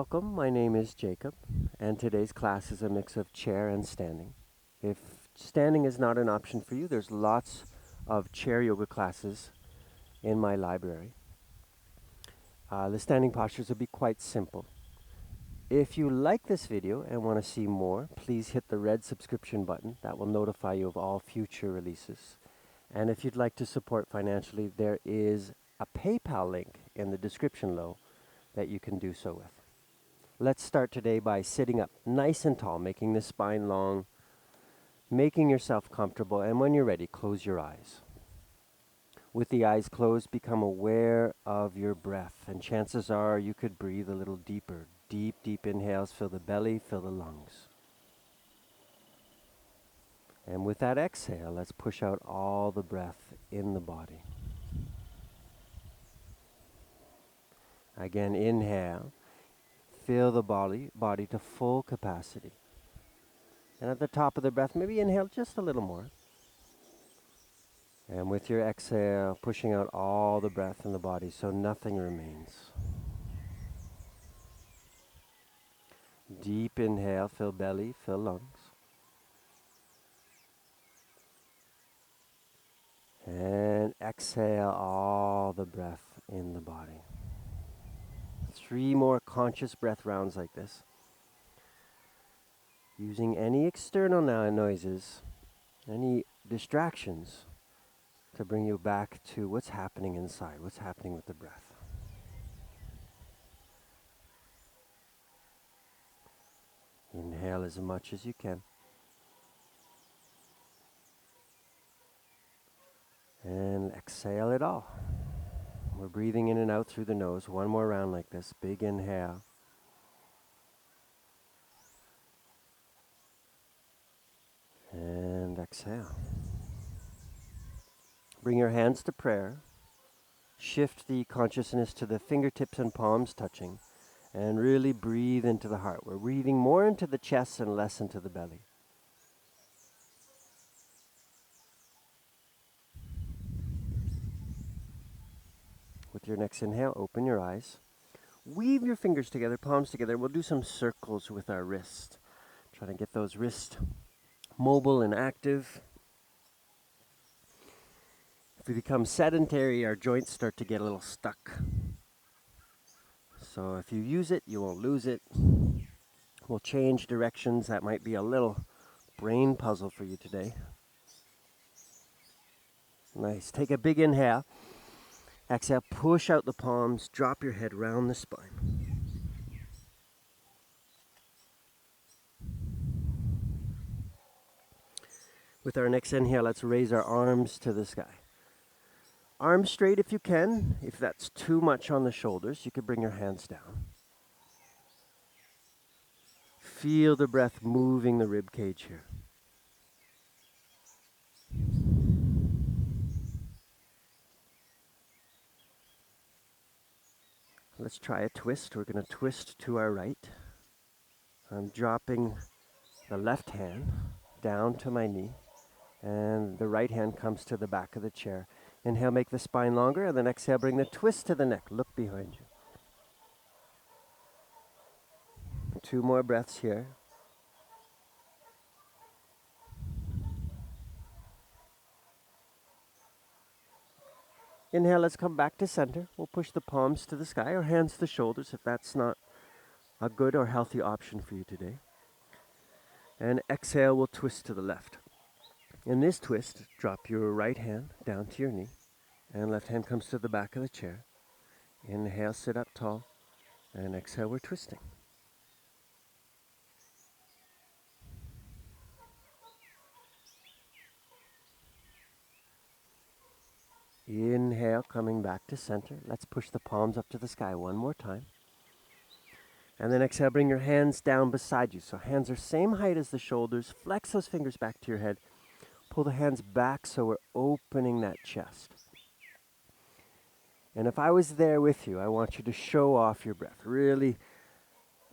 Welcome, my name is Jacob, and today's class is a mix of chair and standing. If standing is not an option for you, there's lots of chair yoga classes in my library. The standing postures will be quite simple. If you like this video and want to see more, please hit the red subscription button. That will notify you of all future releases. And if you'd like to support financially, there is a PayPal link in the description below that you can do so with. Let's start today by sitting up nice and tall, making the spine long, making yourself comfortable, and when you're ready, close your eyes. With the eyes closed, become aware of your breath, and chances are you could breathe a little deeper. Deep, deep inhales, fill the belly, fill the lungs. And with that exhale, let's push out all the breath in the body. Again, inhale. Fill the body to full capacity. And at the top of the breath, maybe inhale just a little more. And with your exhale, pushing out all the breath in the body so nothing remains. Deep inhale, fill belly, fill lungs. And exhale all the breath in the body. 3 more conscious breath rounds like this. Using any external noises, any distractions, to bring you back to what's happening inside, what's happening with the breath. Inhale as much as you can. And exhale it all. We're breathing in and out through the nose. One more round like this. Big inhale. And exhale. Bring your hands to prayer. Shift the consciousness to the fingertips and palms touching. And really breathe into the heart. We're breathing more into the chest and less into the belly. With your next inhale, open your eyes. Weave your fingers together, palms together. We'll do some circles with our wrist. Try to get those wrists mobile and active. If we become sedentary, our joints start to get a little stuck. So if you use it, you won't lose it. We'll change directions. That might be a little brain puzzle for you today. Nice. Take a big inhale. Exhale, push out the palms, drop your head round the spine. With our next inhale, let's raise our arms to the sky. Arms straight if you can. If that's too much on the shoulders, you could bring your hands down. Feel the breath moving the rib cage here. Let's try a twist. We're going to twist to our right. I'm dropping the left hand down to my knee, and the right hand comes to the back of the chair. Inhale, make the spine longer, and then exhale, bring the twist to the neck. Look behind you. 2 more breaths here. Inhale, let's come back to center. We'll push the palms to the sky or hands to the shoulders if that's not a good or healthy option for you today. And exhale, we'll twist to the left. In this twist, drop your right hand down to your knee, and left hand comes to the back of the chair. Inhale, sit up tall, and exhale, we're twisting. Inhale, coming back to center. Let's push the palms up to the sky one more time. And then exhale, bring your hands down beside you. So hands are same height as the shoulders. Flex those fingers back to your head. Pull the hands back so we're opening that chest. And if I was there with you, I want you to show off your breath. Really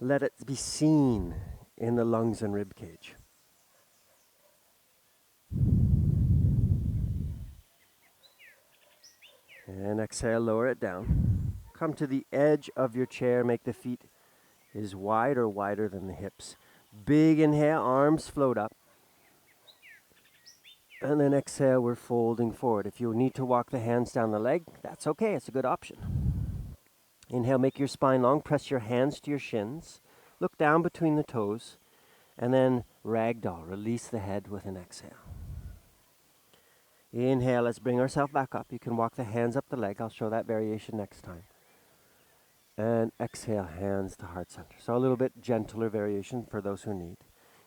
let it be seen in the lungs and rib cage. And exhale, lower it down. Come to the edge of your chair, make the feet is wider than the hips. Big inhale, arms float up. And then exhale, we're folding forward. If you need to walk the hands down the leg, that's okay. It's a good option. Inhale, make your spine long. Press your hands to your shins. Look down between the toes. And then ragdoll. Release the head with an exhale. Inhale, let's bring ourselves back up. You can walk the hands up the leg. I'll show that variation next time. And exhale, hands to heart center. So a little bit gentler variation for those who need.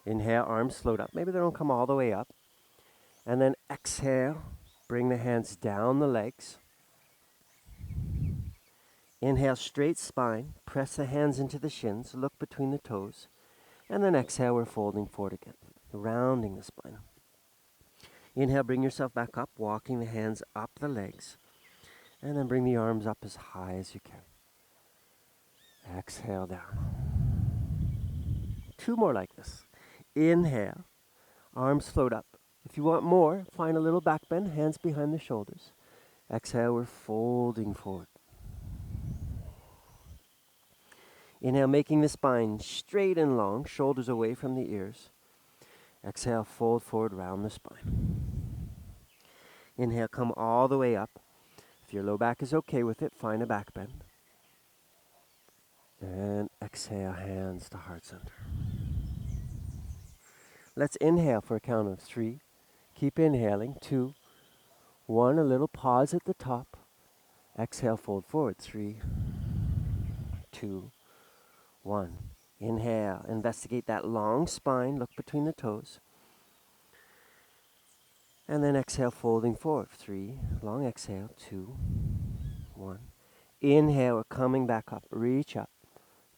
Inhale, arms float up. Maybe they don't come all the way up. And then exhale, bring the hands down the legs. Inhale, straight spine. Press the hands into the shins. Look between the toes. And then exhale, we're folding forward again, rounding the spine. Inhale, bring yourself back up, walking the hands up the legs. And then bring the arms up as high as you can. Exhale down. 2 more like this. Inhale, arms float up. If you want more, find a little back bend, hands behind the shoulders. Exhale, we're folding forward. Inhale, making the spine straight and long, shoulders away from the ears. Exhale, fold forward, round the spine. Inhale, come all the way up. If your low back is okay with it, find a back bend. And exhale, hands to heart center. Let's inhale for a count of 3. Keep inhaling. 2, 1, a little pause at the top. Exhale, fold forward. 3, 2, 1. Inhale, investigate that long spine, look between the toes. And then exhale, folding forward. 3, long exhale. 2, 1. Inhale, we're coming back up. Reach up.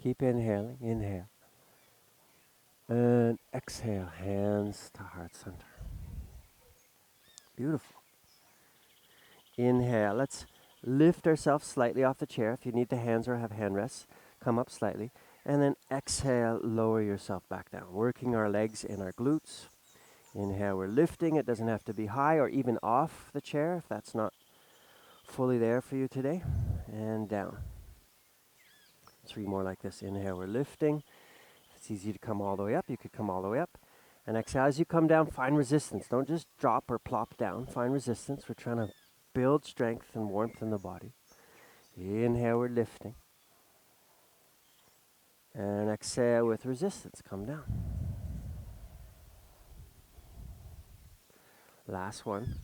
Keep inhaling. Inhale. And exhale, hands to heart center. Beautiful. Inhale. Let's lift ourselves slightly off the chair. If you need the hands or have hand rests, come up slightly. And then exhale, lower yourself back down. Working our legs and our glutes. Inhale, we're lifting. It doesn't have to be high or even off the chair if that's not fully there for you today. And down. 3 more like this. Inhale, we're lifting. If it's easy to come all the way up, you could come all the way up. And exhale, as you come down, find resistance. Don't just drop or plop down. Find resistance. We're trying to build strength and warmth in the body. Inhale, we're lifting. And exhale with resistance. Come down. Last one.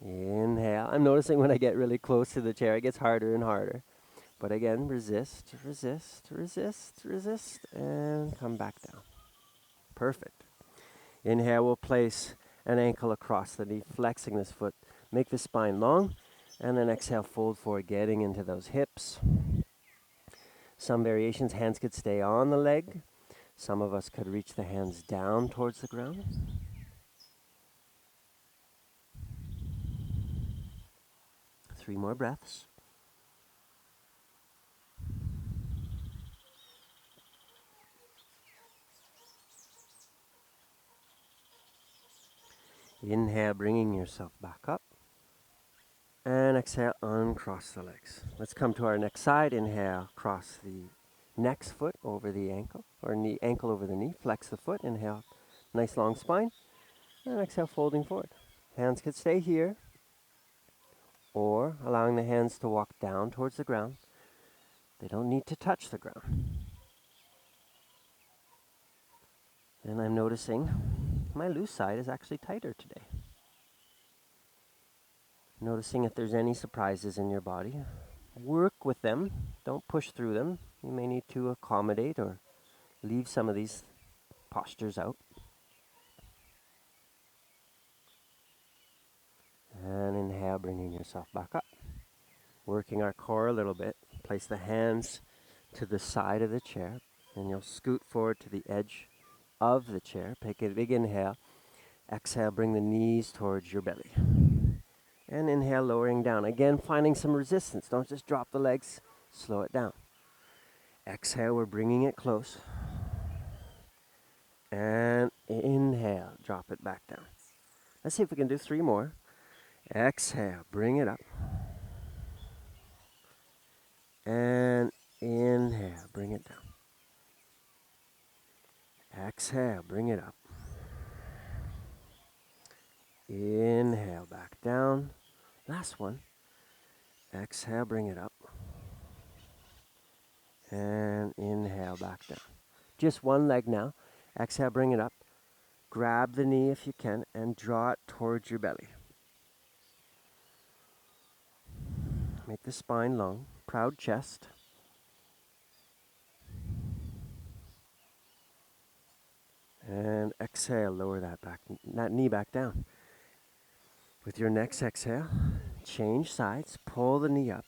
Inhale. I'm noticing when I get really close to the chair, it gets harder and harder. But again, resist, resist, resist, resist, and come back down. Perfect. Inhale, we'll place an ankle across the knee, flexing this foot. Make the spine long, and then exhale, fold forward, getting into those hips. Some variations, hands could stay on the leg. Some of us could reach the hands down towards the ground. Three more breaths. Inhale, bringing yourself back up. And exhale, uncross the legs. Let's come to our next side. Inhale, cross the next foot over the ankle, or knee, ankle over the knee. Flex the foot. Inhale, nice long spine. And exhale, folding forward. Hands could stay here, or allowing the hands to walk down towards the ground. They don't need to touch the ground. And I'm noticing my loose side is actually tighter today. Noticing if there's any surprises in your body. Work with them. Don't push through them. You may need to accommodate or leave some of these postures out. And inhale, bringing yourself back up. Working our core a little bit. Place the hands to the side of the chair. And you'll scoot forward to the edge of the chair. Take a big inhale. Exhale, bring the knees towards your belly. And inhale, lowering down. Again, finding some resistance. Don't just drop the legs. Slow it down. Exhale, we're bringing it close. And inhale, drop it back down. Let's see if we can do 3 more. Exhale, bring it up. And inhale, bring it down. Exhale, bring it up. Inhale, back down. Last one. Exhale, bring it up. And inhale, back down. Just one leg now. Exhale, bring it up. Grab the knee if you can and draw it towards your belly. Make the spine long. Proud chest. And exhale, lower that knee back down. With your next exhale, change sides, pull the knee up.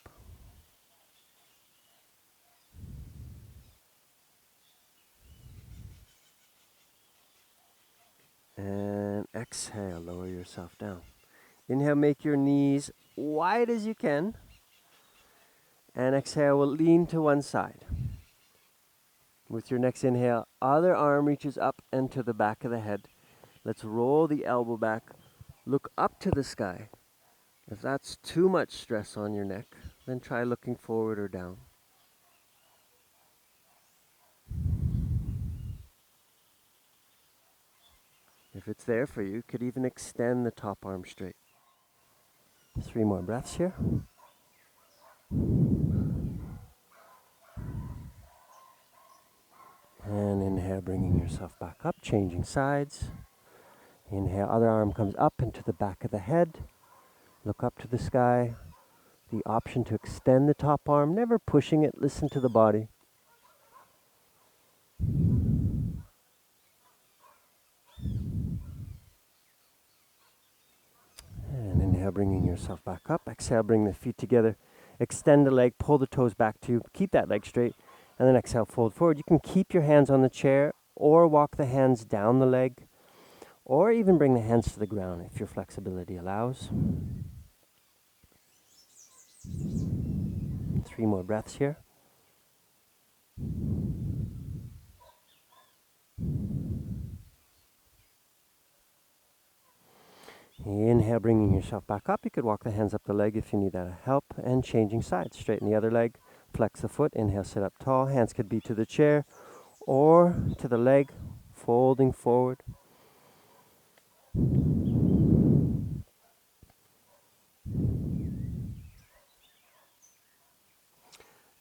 And exhale, lower yourself down. Inhale, make your knees wide as you can. And exhale, we'll lean to one side. With your next inhale, other arm reaches up and to the back of the head. Let's roll the elbow back. Look up to the sky. If that's too much stress on your neck, then try looking forward or down. If it's there for you, you could even extend the top arm straight. 3 more breaths here. And inhale, bringing yourself back up, changing sides. Inhale, other arm comes up into the back of the head. Look up to the sky. The option to extend the top arm, never pushing it, listen to the body. And inhale, bringing yourself back up. Exhale, bring the feet together. Extend the leg, pull the toes back to you. Keep that leg straight. And then exhale, fold forward. You can keep your hands on the chair or walk the hands down the leg, or even bring the hands to the ground if your flexibility allows. 3 more breaths here. Inhale, bringing yourself back up. You could walk the hands up the leg if you need that help. And changing sides. Straighten the other leg. Flex the foot. Inhale, sit up tall. Hands could be to the chair or to the leg. Folding forward.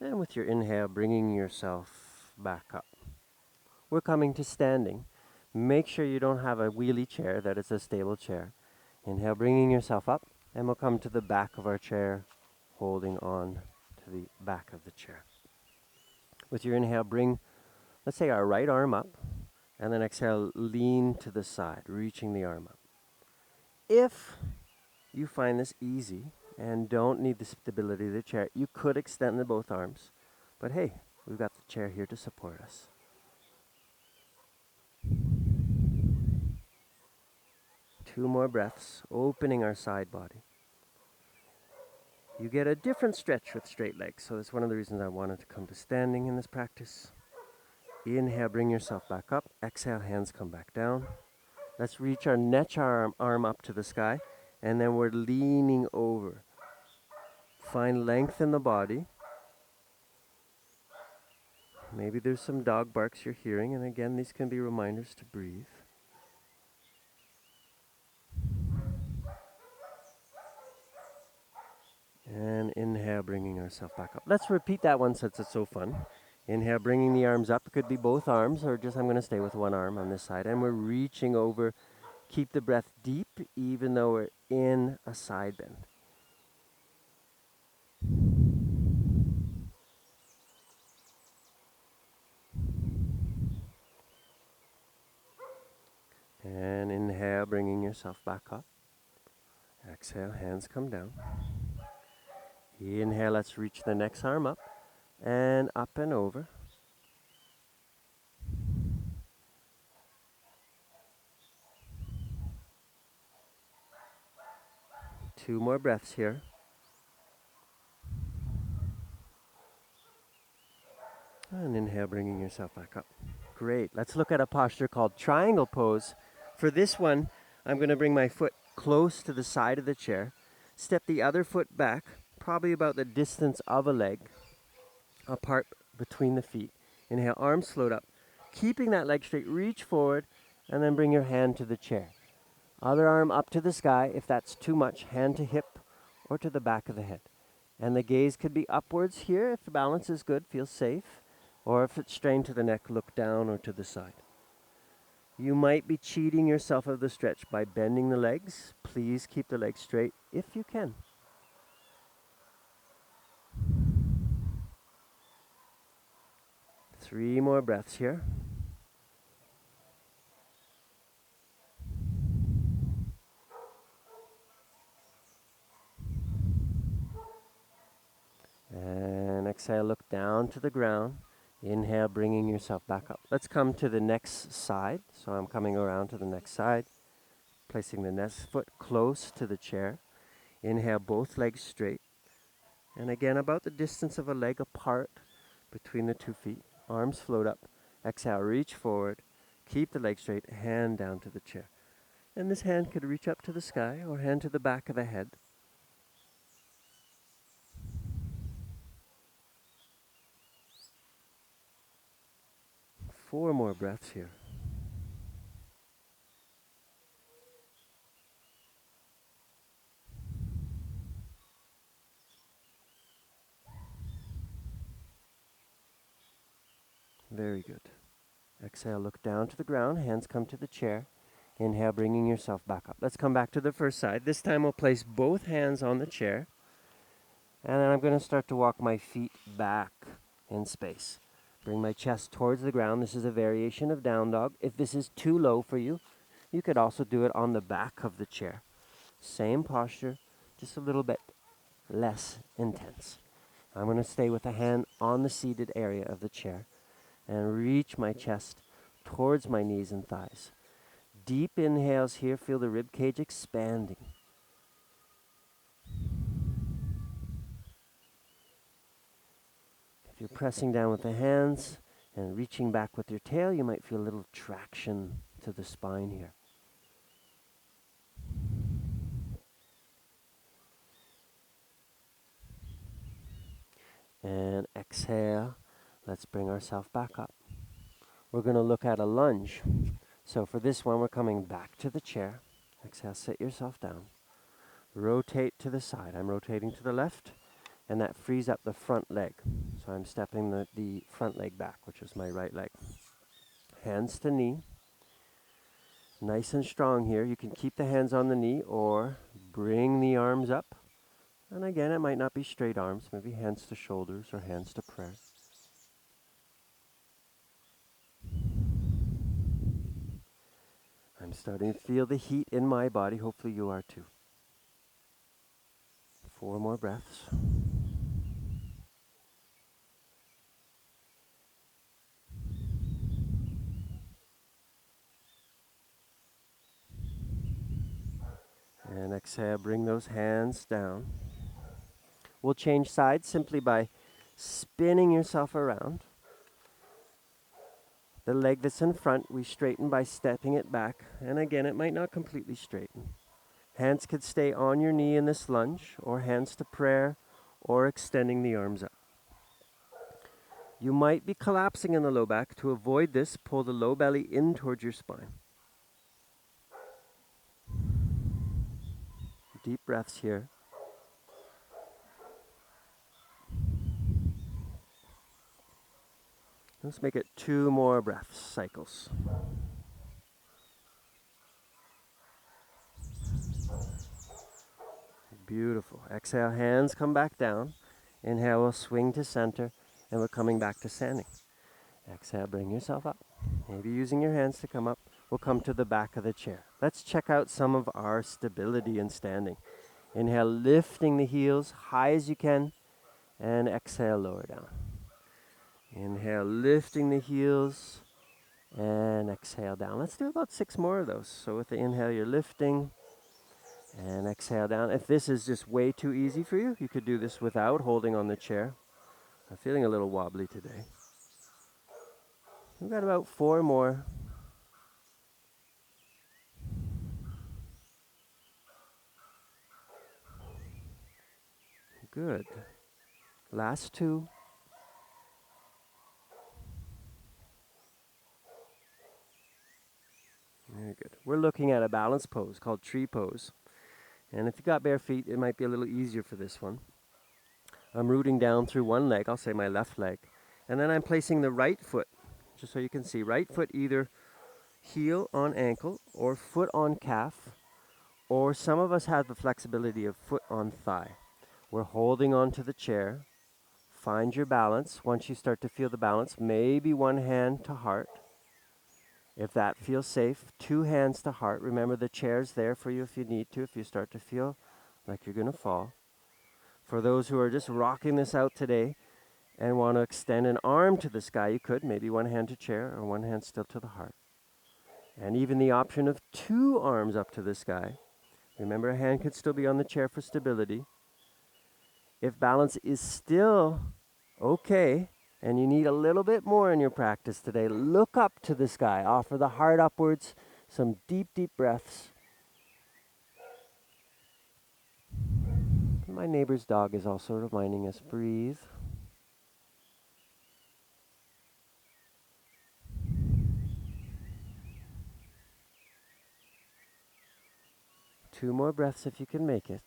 And with your inhale, bringing yourself back up. We're coming to standing. Make sure you don't have a wheelie chair, that is a stable chair. Inhale, bringing yourself up, and we'll come to the back of our chair, holding on to the back of the chair. With your inhale, bring, let's say, our right arm up, and then exhale, lean to the side, reaching the arm up. If you find this easy and don't need the stability of the chair, you could extend the both arms. But hey, we've got the chair here to support us. Two more breaths, opening our side body. You get a different stretch with straight legs, so that's one of the reasons I wanted to come to standing in this practice. Inhale, bring yourself back up. Exhale, hands come back down. Let's reach our neck arm up to the sky, and then we're leaning over. Find length in the body. Maybe there's some dog barks you're hearing, and again, these can be reminders to breathe. And inhale, bringing ourselves back up. Let's repeat that one since it's so fun. Inhale, bringing the arms up. It could be both arms, or just I'm going to stay with one arm on this side. And we're reaching over. Keep the breath deep, even though we're in a side bend. And inhale, bringing yourself back up. Exhale, hands come down. Inhale, let's reach the next arm up. And up and over. Two more breaths here. And inhale, bringing yourself back up. Great. Let's look at a posture called triangle pose. For this one, I'm going to bring my foot close to the side of the chair. Step the other foot back, probably about the distance of a leg, apart between the feet. Inhale, arms float up. keeping that leg straight, reach forward, and then bring your hand to the chair. Other arm up to the sky. If that's too much, hand to hip or to the back of the head. And the gaze could be upwards here if the balance is good, feels safe. Or if it's strained to the neck, look down or to the side. You might be cheating yourself of the stretch by bending the legs. Please keep the legs straight if you can. Three more breaths here. And exhale, look down to the ground. Inhale, bringing yourself back up. Let's come to the next side. So I'm coming around to the next side, placing the next foot close to the chair. Inhale, both legs straight. And again, about the distance of a leg apart between the 2 feet. Arms float up. Exhale, reach forward. Keep the leg straight, hand down to the chair. And this hand could reach up to the sky or hand to the back of the head. Four more breaths here. Very good. Exhale, look down to the ground, hands come to the chair. Inhale, bringing yourself back up. Let's come back to the first side. This time we'll place both hands on the chair. And then I'm going to start to walk my feet back in space. Bring my chest towards the ground. This is a variation of down dog. If this is too low for you, you could also do it on the back of the chair. Same posture, just a little bit less intense. I'm going to stay with a hand on the seated area of the chair and reach my chest towards my knees and thighs. Deep inhales here, feel the rib cage expanding. If you're pressing down with the hands and reaching back with your tail, you might feel a little traction to the spine here. And exhale. Let's bring ourselves back up. We're going to look at a lunge. So for this one, we're coming back to the chair. Exhale, sit yourself down. Rotate to the side. I'm rotating to the left, and that frees up the front leg. So I'm stepping the front leg back, which is my right leg. Hands to knee. Nice and strong here. You can keep the hands on the knee or bring the arms up. And again, it might not be straight arms, maybe hands to shoulders or hands to prayer. I'm starting to feel the heat in my body. Hopefully you are too. 4 more breaths. And exhale, bring those hands down. We'll change sides simply by spinning yourself around. The leg that's in front, we straighten by stepping it back. And again, it might not completely straighten. Hands could stay on your knee in this lunge, or hands to prayer, or extending the arms up. You might be collapsing in the low back. To avoid this, pull the low belly in towards your spine. Deep breaths here. Let's make it 2 more breath cycles. Beautiful. Exhale, hands come back down. Inhale, we'll swing to center, and we're coming back to standing. Exhale, bring yourself up. Maybe using your hands to come up. We'll come to the back of the chair. Let's check out some of our stability in standing. Inhale, lifting the heels high as you can, and exhale, lower down. Inhale, lifting the heels, and exhale down. Let's do about 6 more of those. So with the inhale, you're lifting, and exhale down. If this is just way too easy for you, you could do this without holding on the chair. I'm feeling a little wobbly today. We've got about 4 more. Good. Last 2. good. We're looking at a balance pose called tree pose. And if you've got bare feet, it might be a little easier for this one. I'm rooting down through one leg, I'll say my left leg. And then I'm placing the right foot, just so you can see, right foot either heel on ankle or foot on calf, or some of us have the flexibility of foot on thigh. We're holding on to the chair. Find your balance. Once you start to feel the balance, maybe one hand to heart. If that feels safe, two hands to heart. Remember, the chair's there for you if you need to, if you start to feel like you're going to fall. For those who are just rocking this out today and want to extend an arm to the sky, you could. Maybe one hand to chair or one hand still to the heart. And even the option of two arms up to the sky. Remember, a hand could still be on the chair for stability. If balance is still okay, and you need a little bit more in your practice today, look up to the sky. Offer the heart upwards, some deep, deep breaths. My neighbor's dog is also reminding us, breathe. Two more breaths if you can make it.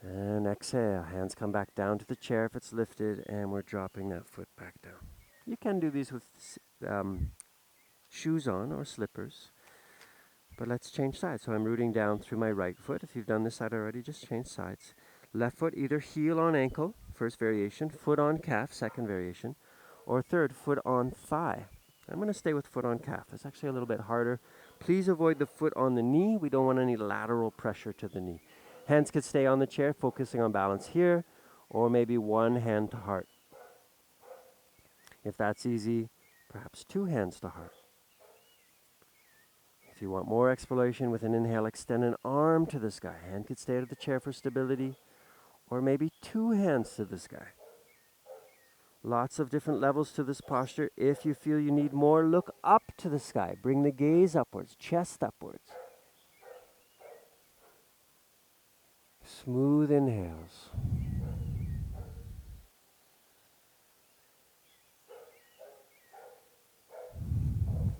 And exhale. Hands come back down to the chair if it's lifted, and we're dropping that foot back down. You can do these with shoes on or slippers. But let's change sides. So I'm rooting down through my right foot. If you've done this side already, just change sides. Left foot, either heel on ankle, first variation, foot on calf, second variation, or third, foot on thigh. I'm going to stay with foot on calf. It's actually a little bit harder. Please avoid the foot on the knee. We don't want any lateral pressure to the knee. Hands could stay on the chair, focusing on balance here, or maybe one hand to heart. If that's easy, perhaps two hands to heart. If you want more exploration with an inhale, extend an arm to the sky. Hand could stay out of the chair for stability, or maybe two hands to the sky. Lots of different levels to this posture. If you feel you need more, look up to the sky. Bring the gaze upwards, chest upwards. Smooth inhales.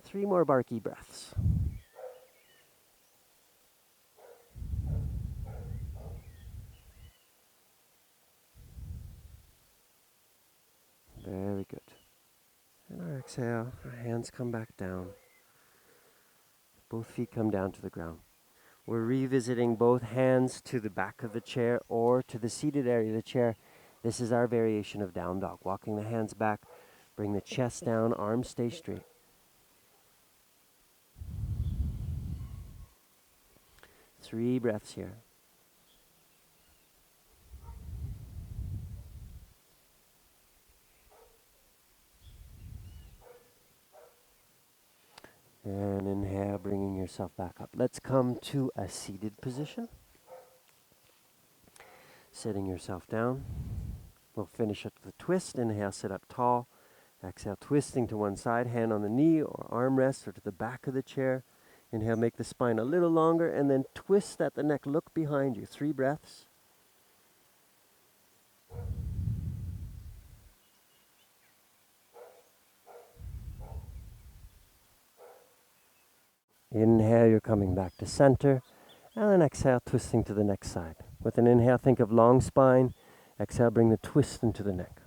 Three more barky breaths. Very good. And our exhale, our hands come back down. Both feet come down to the ground. We're revisiting both hands to the back of the chair or to the seated area of the chair. This is our variation of down dog. Walking the hands back, bring the chest down, arms stay straight. Three breaths here. And inhale, bringing yourself back up. Let's come to a seated position. Sitting yourself down. We'll finish up the twist. Inhale, sit up tall. Exhale, twisting to one side, hand on the knee or armrest or to the back of the chair. Inhale, make the spine a little longer, and then twist at the neck. Look behind you. Three breaths. Inhale, you're coming back to center. And then exhale, twisting to the next side. With an inhale, think of long spine. Exhale, bring the twist into the neck.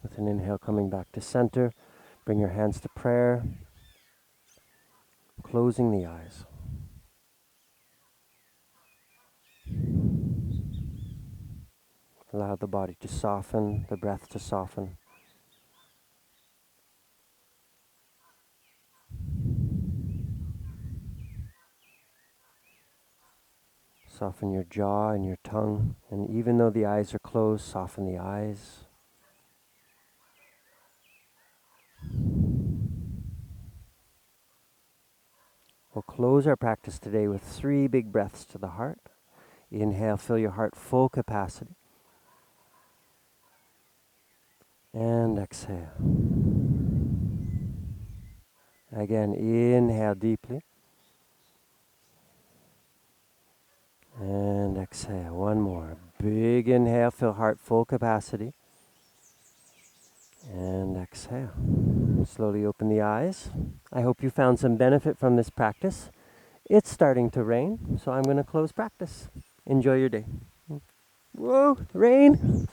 With an inhale, coming back to center. Bring your hands to prayer. Closing the eyes. Allow the body to soften, the breath to soften. Soften your jaw and your tongue. And even though the eyes are closed, soften the eyes. We'll close our practice today with three big breaths to the heart. Inhale, fill your heart full capacity. And exhale. Again, inhale deeply. And exhale. One more. Big inhale, feel heart full capacity. And exhale. Slowly open the eyes. I hope you found some benefit from this practice. It's starting to rain, so I'm going to close practice. Enjoy your day. Whoa, rain!